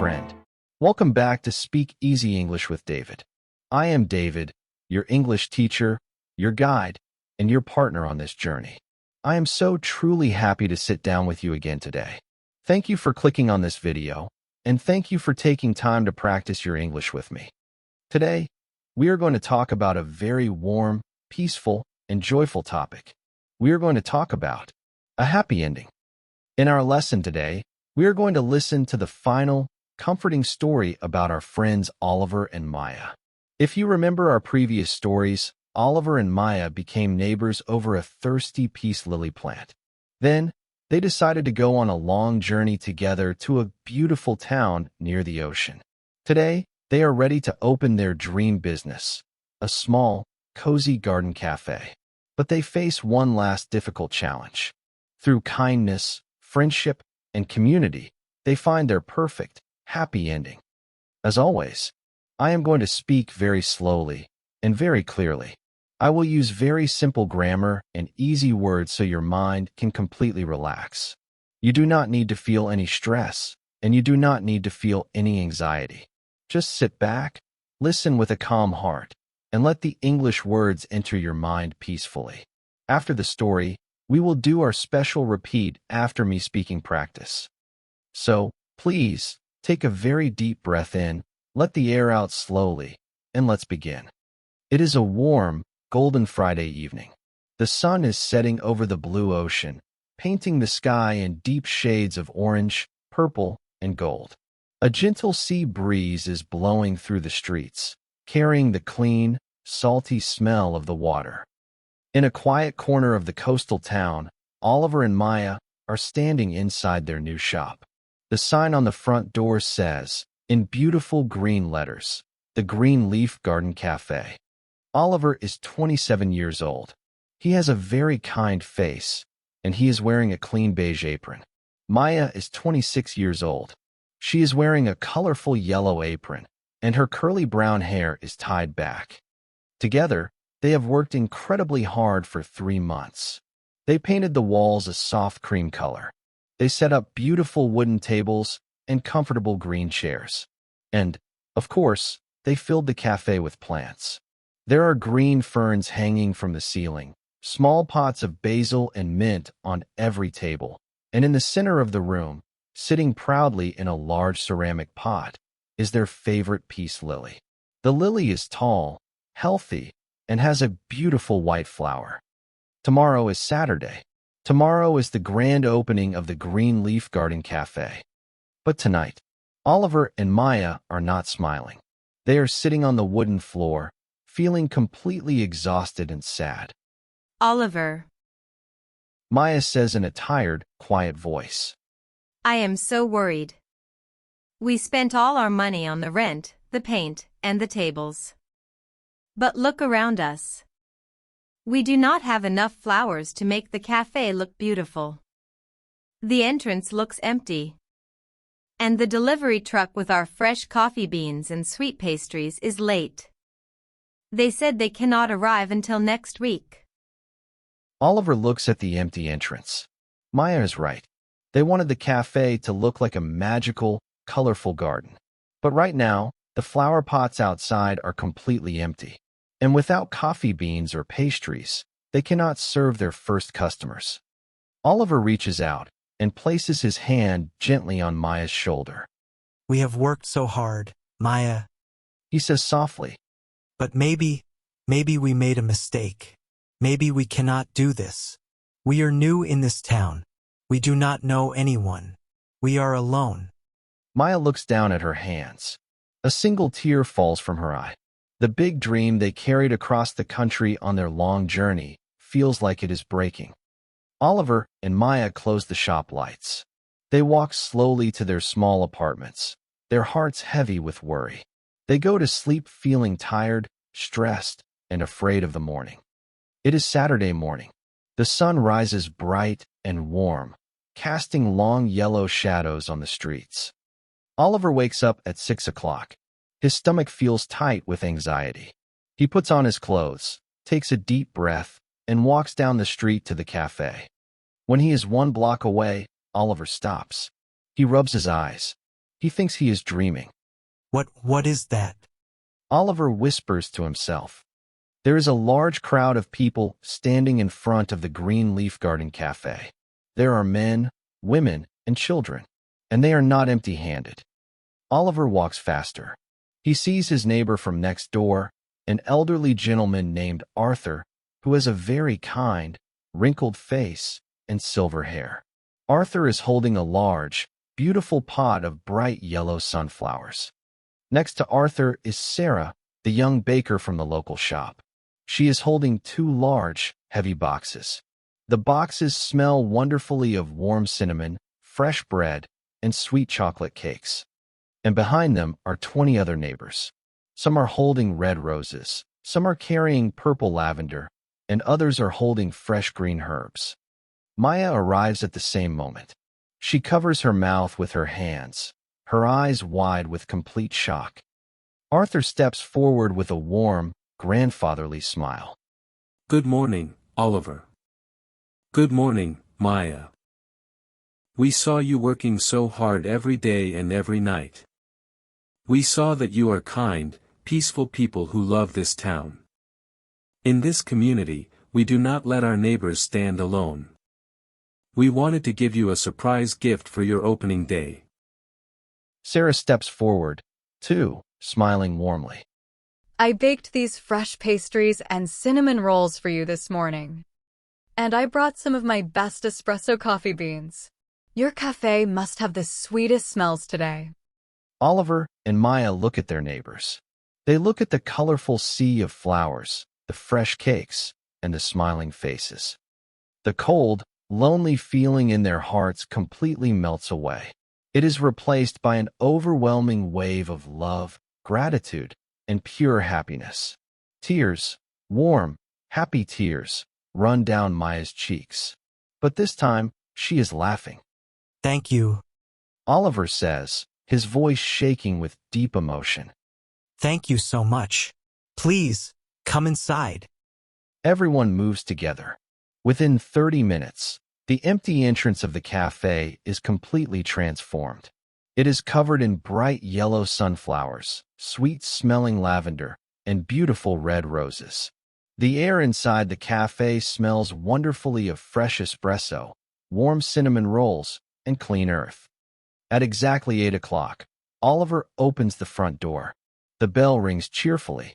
friend. Welcome back to Speak Easy English with David. I am David, your English teacher, your guide, and your partner on this journey. I am so truly happy to sit down with you again today. Thank you for clicking on this video, and thank you for taking time to practice your English with me. Today, we are going to talk about a very warm, peaceful, and joyful topic. We are going to talk about a happy ending. In our lesson today, we are going to listen to the final, comforting story about our friends Oliver and Maya. If you remember our previous stories, Oliver and Maya became neighbors over a thirsty peace lily plant. Then, they decided to go on a long journey together to a beautiful town near the ocean. Today, they are ready to open their dream business, a small, cozy garden cafe. But they face one last difficult challenge. Through kindness, friendship, and community, they find their perfect, happy ending. As always, I am going to speak very slowly and very clearly. I will use very simple grammar and easy words so your mind can completely relax. You do not need to feel any stress, and you do not need to feel any anxiety. Just sit back, listen with a calm heart, and let the English words enter your mind peacefully. After the story, we will do our special repeat after me speaking practice. So, please, take a very deep breath in, let the air out slowly, and let's begin. It is a warm, golden Friday evening. The sun is setting over the blue ocean, painting the sky in deep shades of orange, purple, and gold. A gentle sea breeze is blowing through the streets, carrying the clean, salty smell of the water. In a quiet corner of the coastal town, Oliver and Maya are standing inside their new shop. The sign on the front door says, in beautiful green letters, the Green Leaf Garden Café. Oliver is 27 years old. He has a very kind face, and he is wearing a clean beige apron. Maya is 26 years old. She is wearing a colorful yellow apron, and her curly brown hair is tied back. Together, they have worked incredibly hard for 3 months. They painted the walls a soft cream color. They set up beautiful wooden tables and comfortable green chairs. And, of course, they filled the cafe with plants. There are green ferns hanging from the ceiling, small pots of basil and mint on every table, and in the center of the room, sitting proudly in a large ceramic pot, is their favorite peace lily. The lily is tall, healthy, and has a beautiful white flower. Tomorrow is Saturday. Tomorrow is the grand opening of the Green Leaf Garden Café. But tonight, Oliver and Maya are not smiling. They are sitting on the wooden floor, feeling completely exhausted and sad. Oliver, Maya says in a tired, quiet voice. I am so worried. We spent all our money on the rent, the paint, and the tables. But look around us. We do not have enough flowers to make the cafe look beautiful. The entrance looks empty. And the delivery truck with our fresh coffee beans and sweet pastries is late. They said they cannot arrive until next week. Oliver looks at the empty entrance. Maya is right. They wanted the cafe to look like a magical, colorful garden. But right now, the flower pots outside are completely empty. And without coffee beans or pastries, they cannot serve their first customers. Oliver reaches out and places his hand gently on Maya's shoulder. We have worked so hard, Maya. He says softly, But maybe we made a mistake. Maybe we cannot do this. We are new in this town. We do not know anyone. We are alone. Maya looks down at her hands. A single tear falls from her eye. The big dream they carried across the country on their long journey feels like it is breaking. Oliver and Maya close the shop lights. They walk slowly to their small apartments, their hearts heavy with worry. They go to sleep feeling tired, stressed, and afraid of the morning. It is Saturday morning. The sun rises bright and warm, casting long yellow shadows on the streets. Oliver wakes up at 6 o'clock. His stomach feels tight with anxiety. He puts on his clothes, takes a deep breath, and walks down the street to the cafe. When he is 1 block away, Oliver stops. He rubs his eyes. He thinks he is dreaming. What is that? Oliver whispers to himself. There is a large crowd of people standing in front of the Green Leaf Garden Café. There are men, women, and children, and they are not empty-handed. Oliver walks faster. He sees his neighbor from next door, an elderly gentleman named Arthur, who has a very kind, wrinkled face and silver hair. Arthur is holding a large, beautiful pot of bright yellow sunflowers. Next to Arthur is Sarah, the young baker from the local shop. She is holding 2 large, heavy boxes. The boxes smell wonderfully of warm cinnamon, fresh bread, and sweet chocolate cakes. And behind them are 20 other neighbors. Some are holding red roses, some are carrying purple lavender, and others are holding fresh green herbs. Maya arrives at the same moment. She covers her mouth with her hands, her eyes wide with complete shock. Arthur steps forward with a warm, grandfatherly smile. Good morning, Oliver. Good morning, Maya. We saw you working so hard every day and every night. We saw that you are kind, peaceful people who love this town. In this community, we do not let our neighbors stand alone. We wanted to give you a surprise gift for your opening day. Sarah steps forward, too, smiling warmly. I baked these fresh pastries and cinnamon rolls for you this morning. And I brought some of my best espresso coffee beans. Your cafe must have the sweetest smells today. Oliver and Maya look at their neighbors. They look at the colorful sea of flowers, the fresh cakes, and the smiling faces. The cold, lonely feeling in their hearts completely melts away. It is replaced by an overwhelming wave of love, gratitude, and pure happiness. Tears, warm, happy tears, run down Maya's cheeks. But this time, she is laughing. Thank you. Oliver says, his voice shaking with deep emotion. Thank you so much. Please, come inside. Everyone moves together. Within 30 minutes, the empty entrance of the cafe is completely transformed. It is covered in bright yellow sunflowers, sweet-smelling lavender, and beautiful red roses. The air inside the cafe smells wonderfully of fresh espresso, warm cinnamon rolls, and clean earth. At exactly 8 o'clock, Oliver opens the front door. The bell rings cheerfully.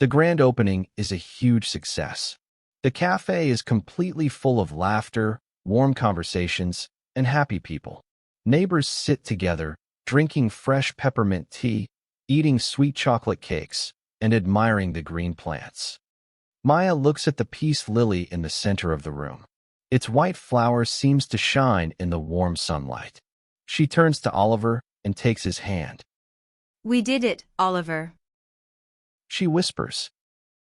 The grand opening is a huge success. The cafe is completely full of laughter, warm conversations, and happy people. Neighbors sit together, drinking fresh peppermint tea, eating sweet chocolate cakes, and admiring the green plants. Maya looks at the peace lily in the center of the room. Its white flower seems to shine in the warm sunlight. She turns to Oliver and takes his hand. We did it, Oliver. She whispers.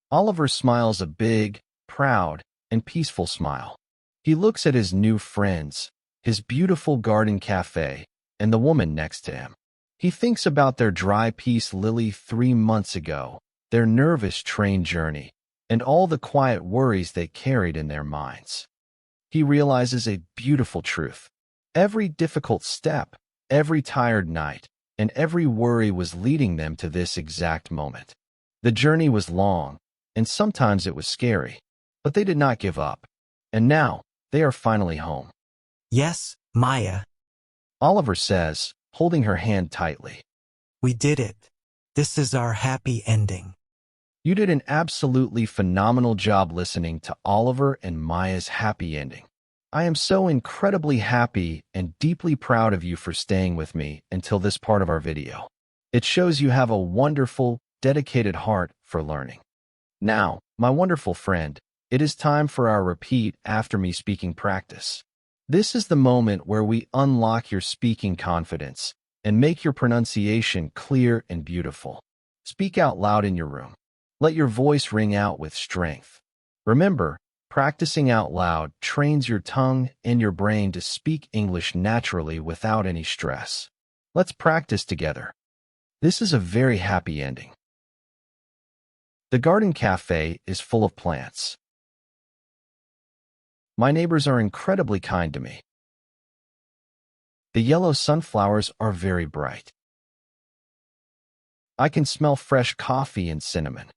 Oliver smiles a big, proud, and peaceful smile. He looks at his new friends, his beautiful garden cafe, and the woman next to him. He thinks about their dry peace lily 3 months ago, their nervous train journey, and all the quiet worries they carried in their minds. He realizes a beautiful truth. Every difficult step, every tired night, and every worry was leading them to this exact moment. The journey was long, and sometimes it was scary, but they did not give up. And now, they are finally home. Yes, Maya. Oliver says, holding her hand tightly. We did it. This is our happy ending. You did an absolutely phenomenal job listening to Oliver and Maya's happy ending. I am so incredibly happy and deeply proud of you for staying with me until this part of our video. It shows you have a wonderful, dedicated heart for learning. Now, my wonderful friend, it is time for our repeat after me speaking practice. This is the moment where we unlock your speaking confidence and make your pronunciation clear and beautiful. Speak out loud in your room. Let your voice ring out with strength. Remember, practicing out loud trains your tongue and your brain to speak English naturally without any stress. Let's practice together. This is a very happy ending. The garden cafe is full of plants. My neighbors are incredibly kind to me. The yellow sunflowers are very bright. I can smell fresh coffee and cinnamon.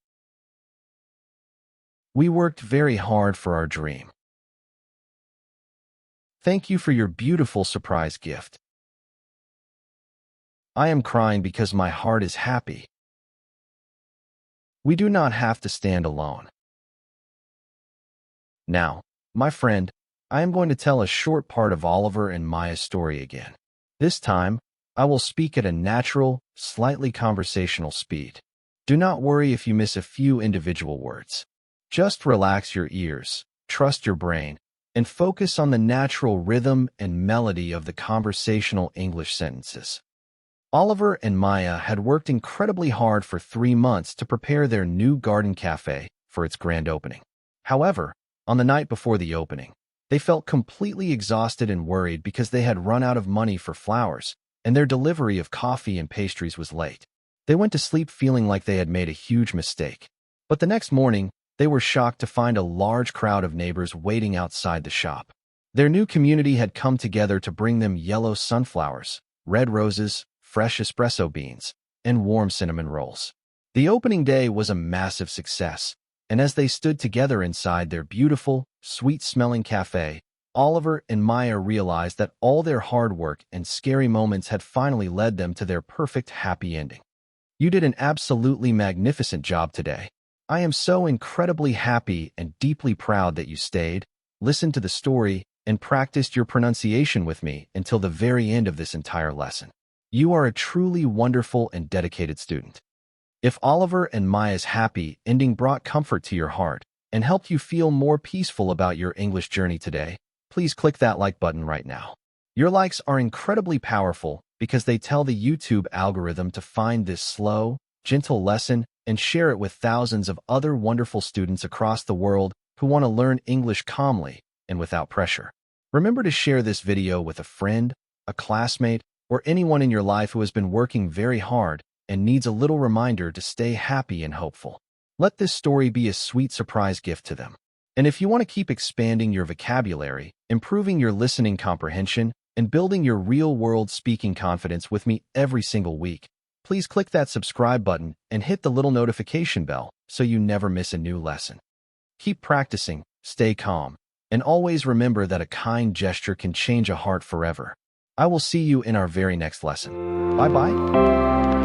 We worked very hard for our dream. Thank you for your beautiful surprise gift. I am crying because my heart is happy. We do not have to stand alone. Now, my friend, I am going to tell a short part of Oliver and Maya's story again. This time, I will speak at a natural, slightly conversational speed. Do not worry if you miss a few individual words. Just relax your ears, trust your brain, and focus on the natural rhythm and melody of the conversational English sentences. Oliver and Maya had worked incredibly hard for 3 months to prepare their new garden cafe for its grand opening. However, on the night before the opening, they felt completely exhausted and worried because they had run out of money for flowers, and their delivery of coffee and pastries was late. They went to sleep feeling like they had made a huge mistake. But the next morning, they were shocked to find a large crowd of neighbors waiting outside the shop. Their new community had come together to bring them yellow sunflowers, red roses, fresh espresso beans, and warm cinnamon rolls. The opening day was a massive success, and as they stood together inside their beautiful, sweet-smelling cafe, Oliver and Maya realized that all their hard work and scary moments had finally led them to their perfect happy ending. You did an absolutely magnificent job today. I am so incredibly happy and deeply proud that you stayed, listened to the story, and practiced your pronunciation with me until the very end of this entire lesson. You are a truly wonderful and dedicated student. If Oliver and Maya's happy ending brought comfort to your heart and helped you feel more peaceful about your English journey today, please click that like button right now. Your likes are incredibly powerful because they tell the YouTube algorithm to find this slow, gentle lesson and share it with thousands of other wonderful students across the world who want to learn English calmly and without pressure. Remember to share this video with a friend, a classmate, or anyone in your life who has been working very hard and needs a little reminder to stay happy and hopeful. Let this story be a sweet surprise gift to them. And if you want to keep expanding your vocabulary, improving your listening comprehension, and building your real-world speaking confidence with me every single week, please click that subscribe button and hit the little notification bell so you never miss a new lesson. Keep practicing, stay calm, and always remember that a kind gesture can change a heart forever. I will see you in our very next lesson. Bye-bye.